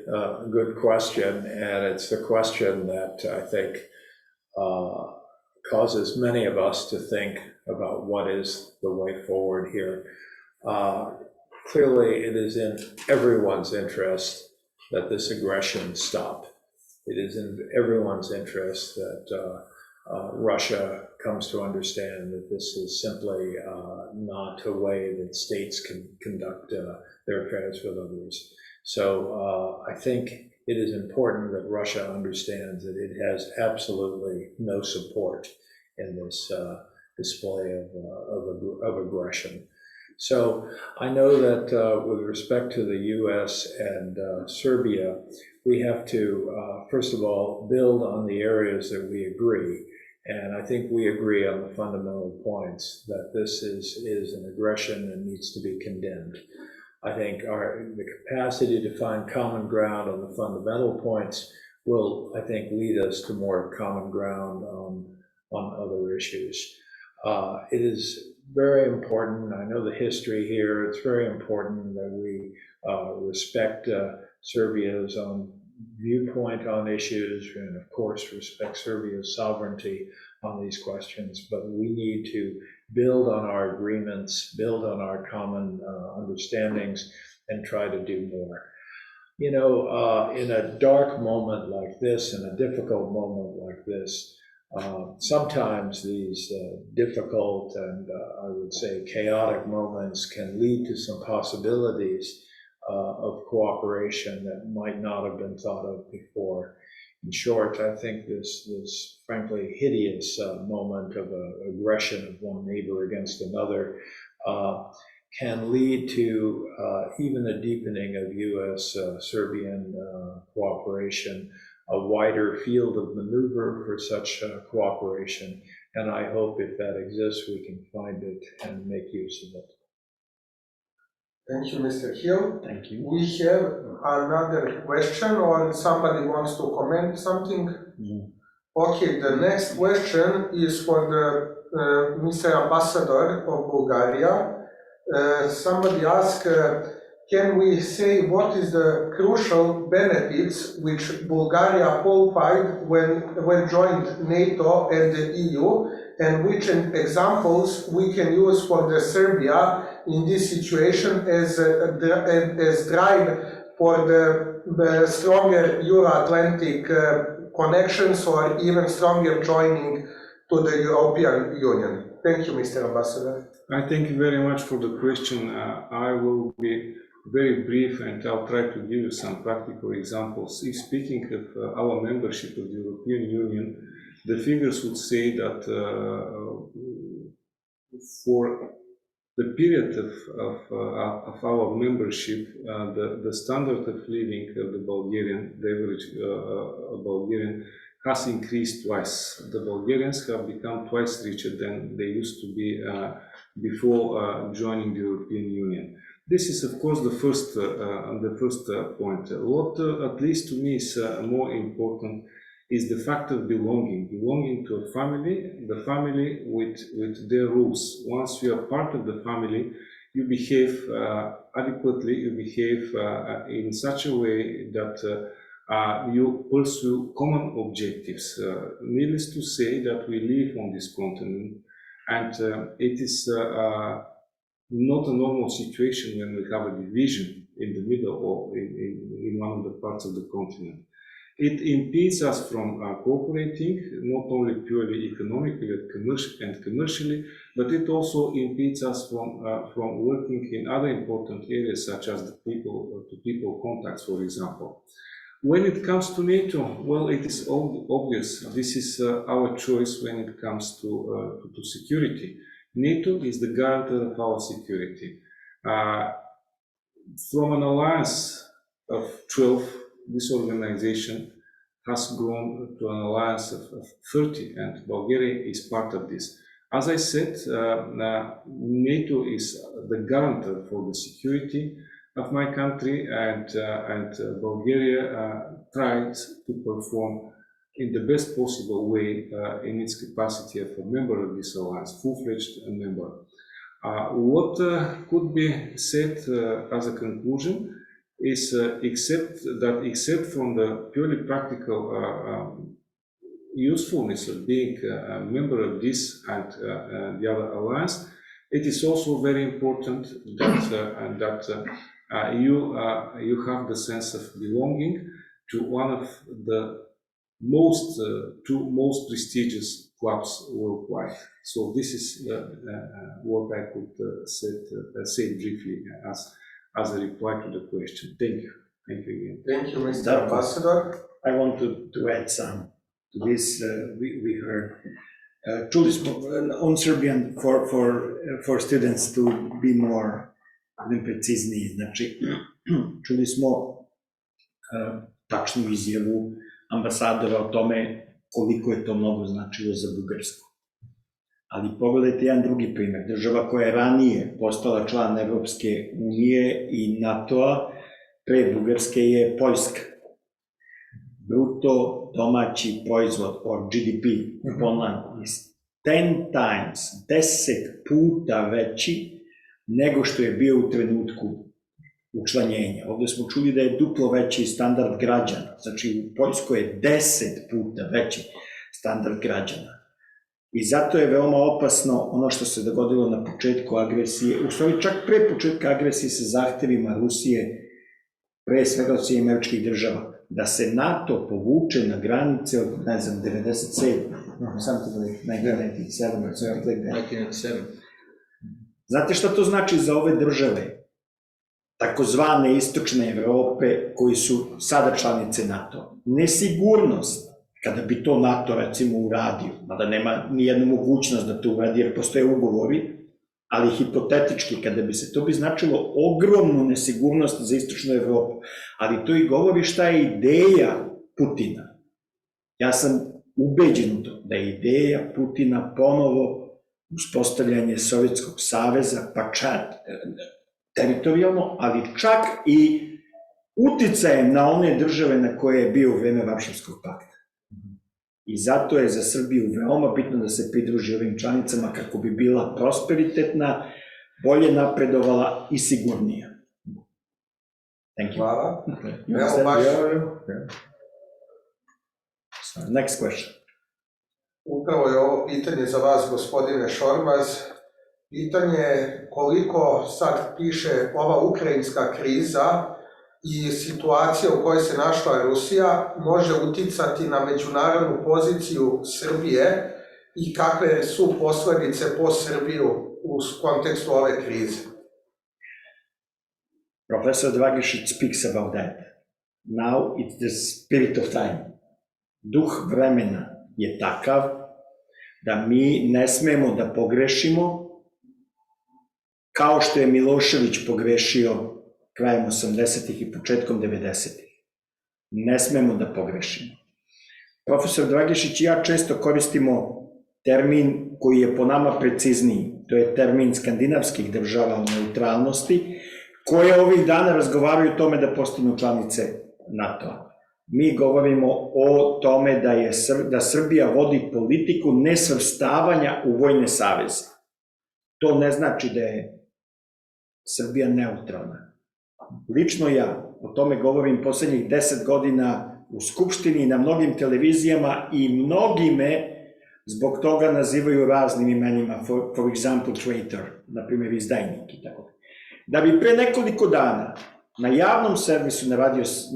Speaker 2: good question, and it's the question that I think causes many of us to think about what is the way forward here. Clearly, it is in everyone's interest that this aggression stop. It is in everyone's interest that Russia comes to understand that this is simply not a way that states can conduct their affairs with others. So I think it is important that Russia understands that it has absolutely no support in this display of aggression. So I know that with respect to the U.S. and Serbia, we have to, first of all, build on the areas that we agree. And I think we agree on the fundamental points that this is an aggression and needs to be condemned. I think the capacity to find common ground on the fundamental points will, I think, lead us to more common ground on other issues. It is very important, I know the history here, it's very important that we respect Serbia's own viewpoint on issues and of course respect Serbia's sovereignty on these questions, but we need to build on our agreements, build on our common understandings, and try to do more. You know, in a dark moment like this, in a difficult moment like this, sometimes these difficult and I would say chaotic moments can lead to some possibilities of cooperation that might not have been thought of before. In short, I think this frankly hideous moment of aggression of one neighbor against another can lead to even a deepening of U.S.-Serbian cooperation, a wider field of maneuver for such cooperation. And I hope if that exists, we can find it and make use of it.
Speaker 5: Thank you, Mr. Hil.
Speaker 1: Thank you.
Speaker 5: We have another question, or somebody wants to comment something?
Speaker 1: No.
Speaker 5: Okay, the next question is for the Mr. Ambassador of Bulgaria. Somebody asked, can we say what is the crucial benefits which Bulgaria qualified when joined NATO and the EU, and which examples we can use for the Serbia in this situation as drive for the stronger Euro-Atlantic connections or even stronger joining to the European Union? Thank you, Mr. Ambassador.
Speaker 4: I thank you very much for the question. I will be very brief and I'll try to give you some practical examples. If speaking of our membership of the European Union, the figures would say that for the period of our membership, the standard of living of the average Bulgarian has increased twice. The Bulgarians have become twice richer than they used to be before joining the European Union. This is, of course, the first point. What, at least to me, is more important is the fact of belonging to a family, the family with their rules. Once you are part of the family, you behave adequately, you behave in such a way that you pursue common objectives. Needless to say that we live on this continent, and it is not a normal situation when we have a division in the middle or in one of the parts of the continent. It impedes us from cooperating, not only purely economically and commercially, but it also impedes us from working in other important areas, such as the people contacts, for example. When it comes to NATO, well, it is obvious. This is our choice when it comes to security. NATO is the guarantor of our security. From an alliance of 12, this organization has grown to an alliance of 30, and Bulgaria is part of this. As I said, NATO is the guarantor for the security of my country, and Bulgaria tries to perform in the best possible way in its capacity of a member of this alliance, full-fledged member. What could be said as a conclusion is except from the purely practical usefulness of being a member of this and the other alliance, it is also very important that you have the sense of belonging to one of the two most prestigious clubs worldwide. So this is what I could say briefly as a reply to the question. Thank you. Thank you again.
Speaker 5: Thank you, Mr. Ambassador.
Speaker 1: I want to add some to this. We heard. Čuli smo on Serbian for students to be more precizniji. Znači, čuli smo tačnu izjavu ambasadora o tome koliko je to mnogo značilo za Bugarsku. Ali pogledajte jedan drugi primer. Država koja je ranije postala član Evropske unije i NATO-a pre Bugarske je Poljska. Bruto domaći proizvod, or GDP, Poland, is 10 times, 10 puta veći nego što je bio u trenutku učlanjenja. Ovde smo čuli da je duplo veći standard građana, znači u Poljskoj je 10 puta veći standard građana. I zato je veoma opasno ono što se dogodilo na početku agresije, u stvari čak pre početka agresije sa zahtevima Rusije, pre svega od Sjedinjenih Američkih Država, da se NATO povuče na granice od, ne znam, 97, something like 1997, something like that.
Speaker 3: 1997.
Speaker 1: Znate šta to znači za ove države, takozvane istočne Evrope, koji su sada članice NATO? Nesigurnost, kada bi to NATO recimo uradio, mada nema nijednu mogućnost da to uradi jer postoje ugovori, ali hipotetički, kada bi se, to bi značilo ogromnu nesigurnost za istočnu Evropu. Ali to i govori šta je ideja Putina. Ja sam ubeđen u to da je ideja Putina ponovo uspostavljanje Sovjetskog saveza, pa čak teritorijalno, ali čak i uticajem na one države na koje je bio u vreme Varšavskog pakta. I zato je za Srbiju veoma bitno da se pridruži ovim članicama kako bi bila prosperitetna, bolje napredovala i sigurnija. Thank you.
Speaker 5: Hvala.
Speaker 1: Evo baš. Next question.
Speaker 5: Upravo je ovo pitanje za vas, gospodine Šormaz. Pitanje je koliko sad piše ova ukrajinska kriza i situacija u kojoj se našla Rusija može uticati na međunarodnu poziciju Srbije i kakve su posledice po Srbiju u kontekstu ove krize.
Speaker 1: Professor Dragišić speaks about that. Now it's the spirit of time. Duh vremena je takav da mi ne smemo da pogrešimo kao što je Milošević pogrešio krajem 80-ih i početkom 90-ih. Ne smemo da pogrešimo. Profesor Dragišić i ja često koristimo termin koji je po nama precizniji. To je termin skandinavskih država o neutralnosti, koje ovih dana razgovaraju o tome da postanu članice NATO-a. Mi govorimo o tome da Srbija vodi politiku nesvrstavanja u vojne saveze. To ne znači da je Srbija neutralna. Lično ja o tome govorim poslednjih 10 godina u Skupštini i na mnogim televizijama i mnogi me zbog toga nazivaju raznim imenima, for example traitor, na primjer izdajnik i tako. Da bi pre nekoliko dana na javnom servisu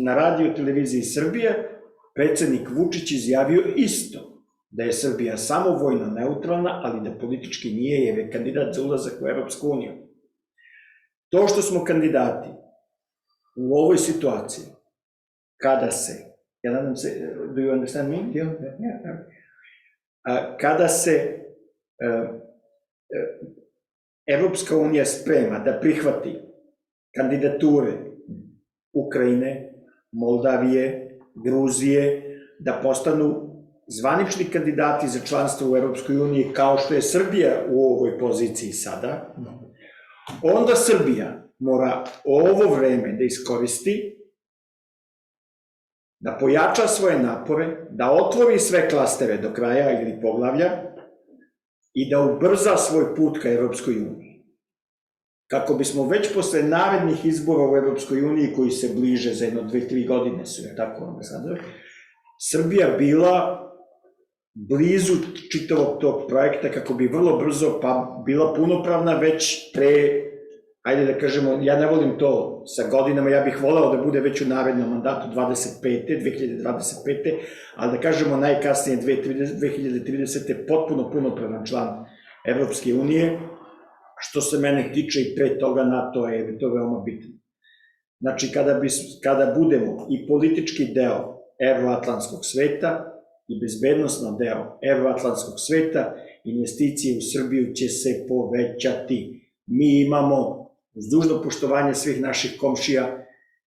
Speaker 1: na radio televiziji Srbije predsednik Vučić izjavio isto, da je Srbija samo vojno neutralna, ali da politički nije jer je kandidat za ulazak u Evropsku uniju. To što smo kandidati u ovoj situaciji, kada se, do you understand me? Kada se Evropska unija sprema da prihvati kandidature Ukrajine, Moldavije, Gruzije, da postanu zvanični kandidati za članstvo u Evropskoj uniji, kao što je Srbija u ovoj poziciji sada, onda Srbija mora ovo vreme da iskoristi, da pojača svoje napore, da otvori sve klastere do kraja ili poglavlja i da ubrza svoj put ka Evropskoj uniji. Kako bismo već posle narednih izbora u Evropskoj uniji, koji se bliže za 1-2-3 godine su, tako ambasador, Srbija bila blizu čitavog tog projekta kako bi vrlo brzo bila punopravna već pre ajde da kažemo, ja ne volim to sa godinama, ja bih voleo da bude već u narednom mandatu 2025. Ali da kažemo najkasnije 2030. potpuno punopravan član Evropske unije. Što se mene tiče i pre toga NATO je to veoma bitno. Znači, kada budemo i politički deo Evroatlantskog sveta i bezbednosno deo Evroatlantskog sveta, investicije u Srbiju će se povećati. Mi imamo, uz dužno poštovanje svih naših komšija,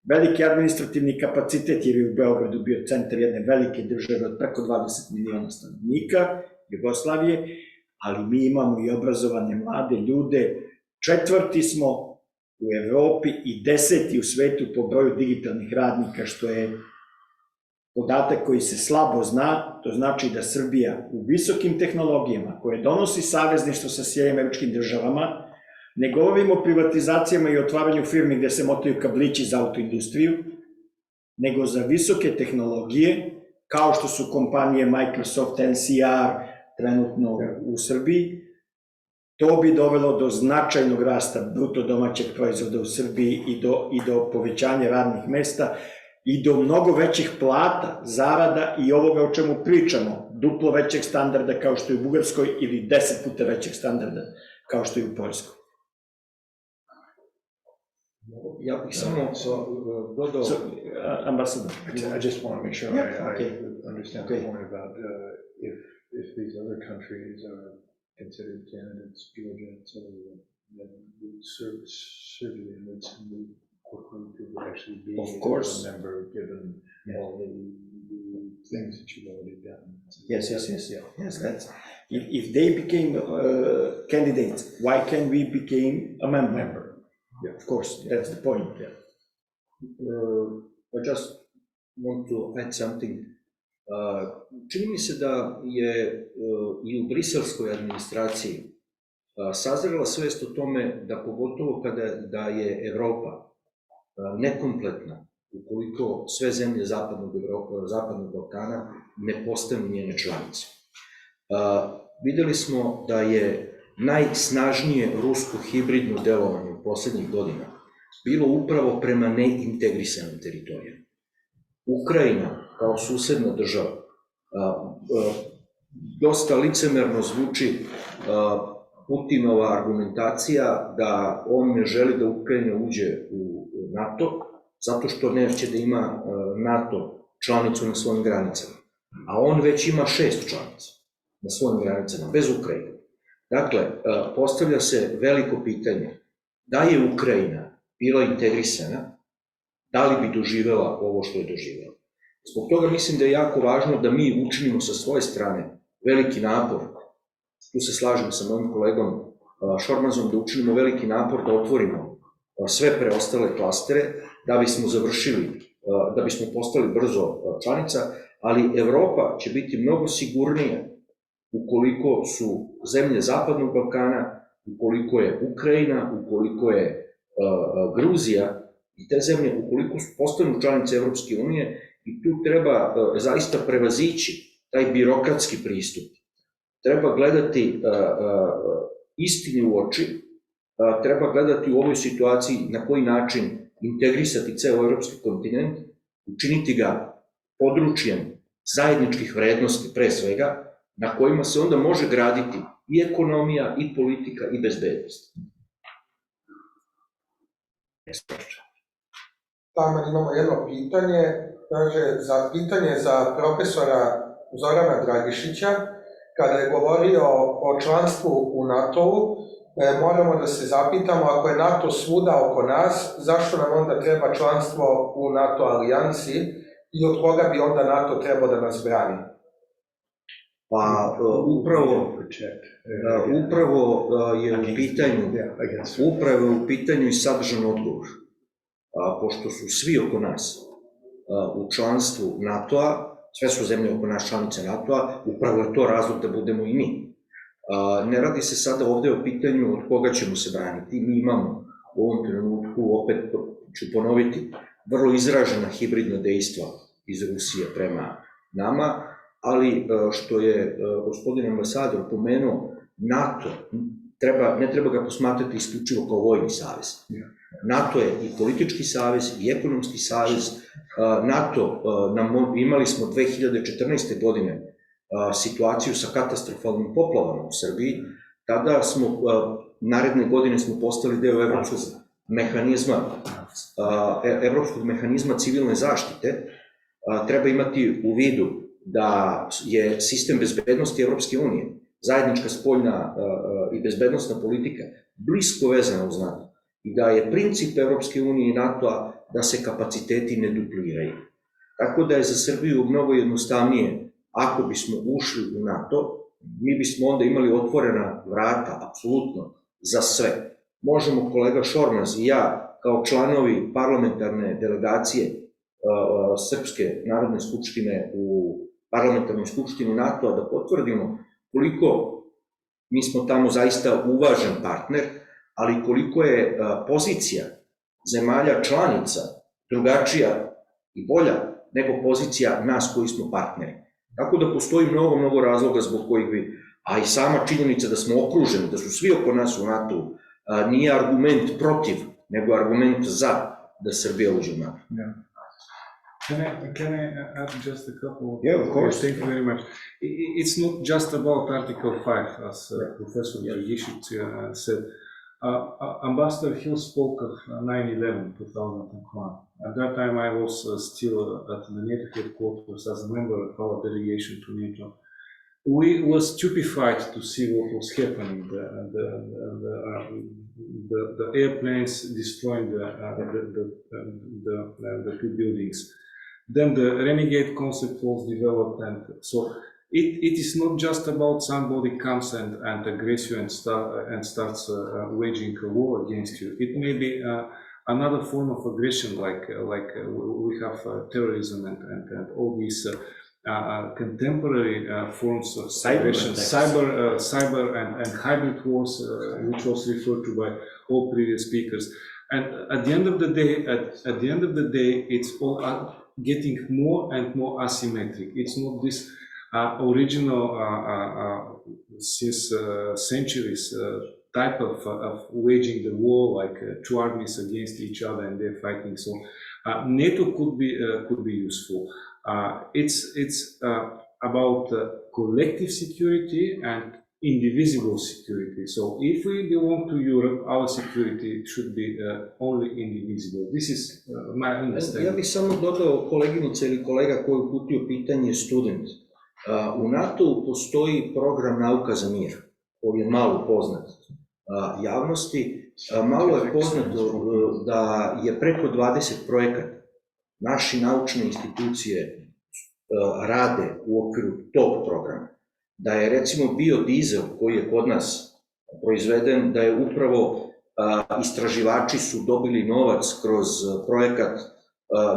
Speaker 1: veliki administrativni kapacitet, jer je u Beogradu bio centar jedne velike države od preko 20 miliona stanovnika, Jugoslavije, ali mi imamo i obrazovane mlade ljude. 4. smo u Evropi i 10. u svetu po broju digitalnih radnika, što je podatak koji se slabo zna. To znači da Srbija u visokim tehnologijama koje donosi savezništvo sa Sjedinjenim Američkim Državama, ne govorimo o privatizacijama i otvaranju firmi gde se motaju kablići za autoindustriju, nego za visoke tehnologije, kao što su kompanije Microsoft, NCR, trenutno u Srbiji. To bi dovelo do značajnog rasta bruto domaćeg proizvoda u Srbiji i do povećanja radnih mesta i do mnogo većih plata, zarada i ovoga o čemu pričamo, duplo većeg standarda kao što je u Bugarskoj ili 10 puta većeg standarda kao što je u Poljskoj.
Speaker 3: Ja bih samo dodao...
Speaker 1: Ambassador.
Speaker 2: I just want to make sure I understand the point about if these other countries are considered candidates, Georgia and so on, then Serbia needs to move quickly to actually be a member, given all the things that you've already done.
Speaker 1: Yes, that's... If they became candidates, why can't we become a member? Yeah, of course, that's the point. Yeah.
Speaker 3: I just want to add something. Čini mi se da je i u briselskoj administraciji sazrela svest o tome da pogotovo da je Evropa nekompletna ukoliko sve zemlje Zapadnog Balkana ne postanu njene članice. Videli smo da je najsnažnije rusko hibridno delovanje u poslednjih godina bilo upravo prema neintegrisanim teritorijama. Ukrajina kao susedna država, dosta licemerno zvuči Putinova argumentacija da on ne želi da Ukrajina uđe u NATO, zato što neće da ima NATO članicu na svojim granicama. A on već ima 6 članica na svojim granicama, bez Ukrajine. Dakle, postavlja se veliko pitanje, da je Ukrajina bila integrisana, da li bi doživela ovo što je doživela. Zbog toga mislim da je jako važno da mi učinimo sa svoje strane veliki napor, tu se slažem sa mojim kolegom Šormazom, da učinimo veliki napor da otvorimo sve preostale klastere, da bismo završili, da bismo postali brzo članica, ali Evropa će biti mnogo sigurnija ukoliko su zemlje Zapadnog Balkana, ukoliko je Ukrajina, ukoliko je Gruzija i te zemlje, ukoliko postanu članice Evropske unije, i tu treba zaista prevazići taj birokratski pristup. Treba gledati istini u oči, treba gledati u ovoj situaciji na koji način integrisati ceo evropski kontinent, učiniti ga područjem zajedničkih vrednosti pre svega, na kojima se onda može graditi i ekonomija, i politika, i bezbednost.
Speaker 5: Tamo imamo jedno pitanje, kaže, pitanje za profesora Zorana Dragišića, kada je govorio o članstvu u NATO-u, moramo da se zapitamo, ako je NATO svuda oko nas, zašto nam onda treba članstvo u NATO alijansi i od koga bi onda NATO trebao da nas brani?
Speaker 3: Pa upravo je u pitanju i sadržan odgovor. Pošto su svi oko nas u članstvu NATO-a, sve su zemlje oko nas članice NATO-a, upravo je to razlog da budemo i mi. Ne radi se sada ovde o pitanju od koga ćemo se braniti. Mi imamo u ovom trenutku, opet ću ponoviti, vrlo izražena hibridna dejstva iz Rusije prema nama, ali što je gospodin ambasador pomenuo, NATO ne treba ga posmatrati isključivo kao vojni savez. NATO je i politički savez i ekonomski savez. NATO, imali smo 2014. godine situaciju sa katastrofalnim poplavama u Srbiji, tada smo, naredne godine smo postali deo evropskog mehanizma civilne zaštite. Treba imati u vidu da je sistem bezbednosti Evropske unije, zajednička spoljna i bezbednosna politika, blisko vezana uz NATO i da je princip Evropske unije i NATO-a da se kapaciteti ne dupliraju. Tako da je za Srbiju mnogo jednostavnije, ako bismo ušli u NATO, mi bismo onda imali otvorena vrata, apsolutno, za sve. Možemo, kolega Šormaz i ja, kao članovi parlamentarne delegacije Srpske narodne skupštine u parlamentarnoj skupštini NATO-a, da potvrdimo koliko mi smo tamo zaista uvažen partner, ali koliko je pozicija zemalja članica drugačija i bolja nego pozicija nas koji smo partneri. Tako da postoji mnogo razloga zbog kojih bi, a i sama činjenica da smo okruženi, da su svi oko nas u NATO-u, nije argument protiv, nego argument za da Srbija uđe u NATO.
Speaker 4: Can I add just a couple?
Speaker 1: Yeah, of course.
Speaker 4: Thank you very much. It's not just about Article 5, as Professor Dragišić said. Ambassador Hil spoke of 9/11, 2001. At that time, I was still at the NATO headquarters as a member of our delegation to NATO. We were stupefied to see what was happening. The airplanes destroying the two buildings. Then the renegade concept was developed, and so it is not just about somebody comes and aggress you and starts waging a war against you. It may be another form of aggression, like we have terrorism and all these contemporary forms of aggression, cyber and hybrid wars, which was referred to by all previous speakers. And at the end of the day, it's all getting more and more asymmetric. It's not this original, since centuries, type of waging the war, like two armies against each other and they're fighting. So NATO could be useful. It's about collective security and indivisible security. So if we belong to Europe, our security should be only indivisible. This is my understanding.
Speaker 3: Ja bih samo dodao, koleginice ili kolega koji uputio pitanje, student. U NATO-u postoji program Nauka za mir, koji je malo poznat javnosti. Malo je poznato da je preko 20 projekata naši naučne institucije rade u okviru tog programa. Da je recimo biodizel koji je kod nas proizveden, da je upravo istraživači su dobili novac kroz projekat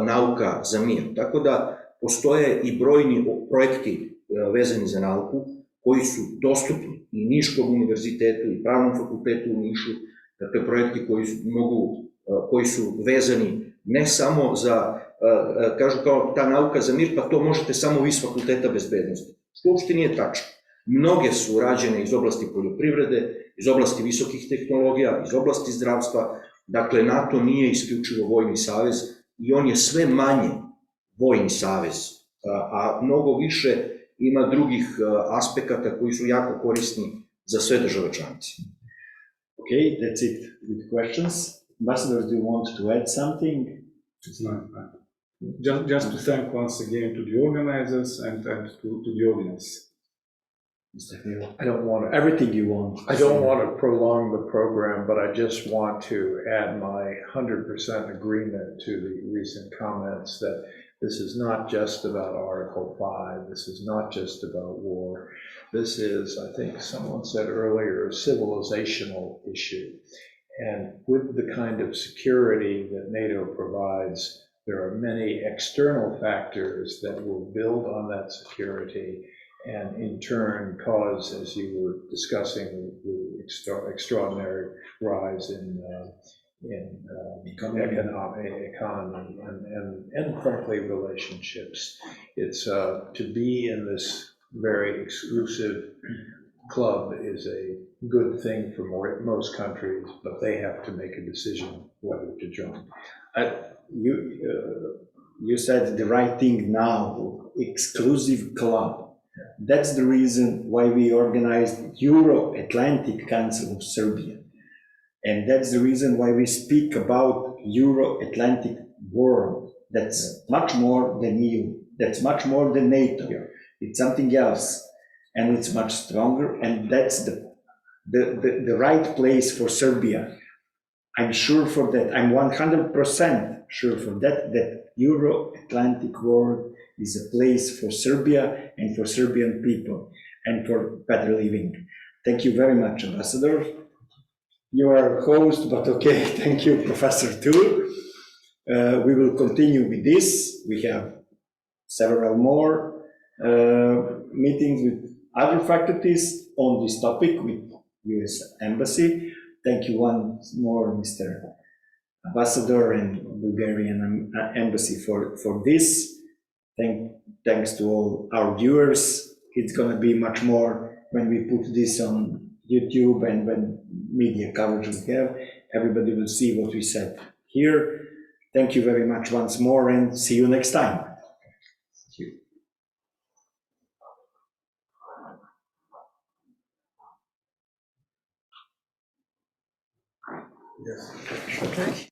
Speaker 3: Nauka za mir. Tako da postoje i brojni projekti vezani za nauku koji su dostupni i Niškom univerzitetu i Pravnom fakultetu u Nišu, dakle projekti koji su vezani ne samo za, kažu kao ta nauka za mir, pa to možete samo vi s fakulteta bezbednosti. Što uopšte nije tačno. Mnoge su rađene iz oblasti poljoprivrede, iz oblasti visokih tehnologija, iz oblasti zdravstva. Dakle, NATO nije isključivo vojni savez i on je sve manje vojni savez, a mnogo više ima drugih aspekata koji su jako korisni za sve države članice.
Speaker 1: Okay, that's it with questions. Ambassador, do you want to add something?
Speaker 4: It's not bad. Just to thank once again to the organizers and to the audience.
Speaker 1: Mr. Hil,
Speaker 2: I don't want to.
Speaker 1: everything you want.
Speaker 2: I don't want to prolong the program, but I just want to add my 100% agreement to the recent comments that this is not just about Article 5, this is not just about war. This is, I think someone said earlier, a civilizational issue. And with the kind of security that NATO provides, there are many external factors that will build on that security and in turn cause, as you were discussing, the extraordinary rise in economy and frankly relationships. It's to be in this very exclusive club is a good thing for most countries, but they have to make a decision whether to join.
Speaker 1: You said the right thing now, exclusive club. That's the reason why we organized Euro-Atlantic Council of Serbia. And that's the reason why we speak about Euro-Atlantic world. That's much more than EU. That's much more than NATO. It's something else. And it's much stronger. And that's the right place for Serbia. I'm sure for that. I'm 100% sure for that, that Euro-Atlantic world is a place for Serbia and for Serbian people and for better living. Thank you very much, Ambassador. You are a host, but okay, thank you, Professor, too. We will continue with this. We have several more meetings with other faculties on this topic with US Embassy. Thank you once more, Mr. Ambassador and Bulgarian Embassy for this. Thanks to all our viewers. It's going to be much more when we put this on YouTube and when media coverage we have. Everybody will see what we said here. Thank you very much once more and see you next time. Thank you.
Speaker 5: Yes.
Speaker 1: Okay.